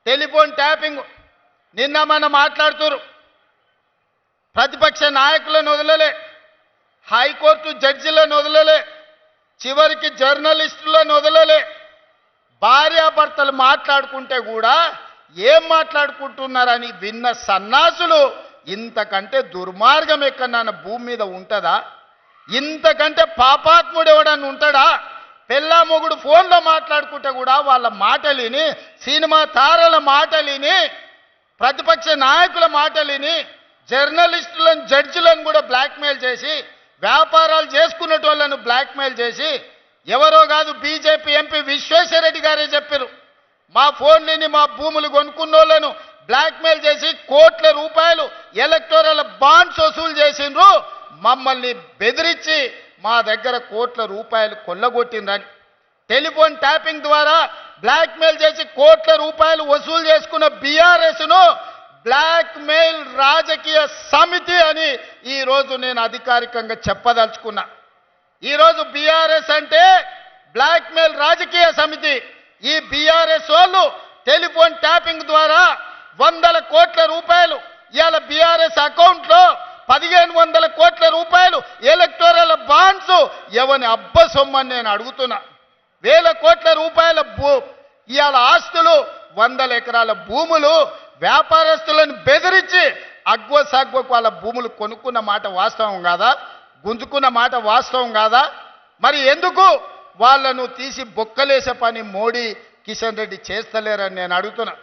Telephone tapping. నిన్న మనం మాట్లాడుతున్నారు, ప్రతిపక్ష నాయకులను వదలలే, హైకోర్టు జడ్జిలను వదలలే, చివరికి జర్నలిస్టులను వదలలే. భార్యాభర్తలు మాట్లాడుకుంటే కూడా ఏం మాట్లాడుకుంటున్నారని విన్న సన్నాసులు ఇంతకంటే దుర్మార్గం ఎక్కడన్నా భూమి మీద ఉంటుందా? ఇంతకంటే పాపాత్ముడు ఎవడన్నా ఉంటాడా? పెళ్ళా మొగుడు ఫోన్లో మాట్లాడుకుంటే కూడా వాళ్ళ మాటలిని, సినిమా తారల మాటలిని, ప్రతిపక్ష నాయకుల మాటలిని, జర్నలిస్టులను జడ్జిలను కూడా బ్లాక్మెయిల్ చేసి, వ్యాపారాలు చేసుకునేటోళ్లను బ్లాక్మెయిల్ చేసి, ఎవరో కాదు బీజేపీ ఎంపీ విశ్వేశ్వరరెడ్డి గారే చెప్పారు, మా ఫోన్లని మా భూములు కొనుక్కున్నోళ్లను బ్లాక్మెయిల్ చేసి కోట్ల రూపాయలు ఎలక్టోరల్ బాండ్స్ వసూలు చేసిండ్రు, మమ్మల్ని బెదిరించి మా దగ్గర కోట్ల రూపాయలు కొల్లగొట్టిండ్రని. టెలిఫోన్ ట్యాపింగ్ ద్వారా బ్లాక్మెయిల్ చేసి కోట్ల రూపాయలు వసూలు చేసుకున్న బీఆర్ఎస్ను బ్లాక్మెయిల్ రాజకీయ సమితి అని ఈరోజు నేను అధికారికంగా చెప్పదలుచుకున్నా. ఈరోజు బీఆర్ఎస్ అంటే బ్లాక్మెయిల్ రాజకీయ సమితి. ఈ బీఆర్ఎస్ వాళ్ళు టెలిఫోన్ ట్యాపింగ్ ద్వారా వందల కోట్ల రూపాయలు ఇవాళ బీఆర్ఎస్ అకౌంట్లో 1500 కోట్ల రూపాయలు ఎలక్టోరల్ బాండ్స్ ఎవని అబ్బ సొమ్మని నేను అడుగుతున్నా. వేల కోట్ల రూపాయల ఇవాళ ఆస్తులు, 100 ఎకరాల భూములు వ్యాపారస్తులను బెదిరించి అగ్వసాగ్వకు వాళ్ళ భూములు కొనుక్కున్న మాట వాస్తవం కాదా? గుంజుకున్న మాట వాస్తవం కాదా? మరి ఎందుకు వాళ్ళను తీసి బొక్కలేసే పని మోడీ కిషన్ రెడ్డి చేస్తలేరని నేను అడుగుతున్నా.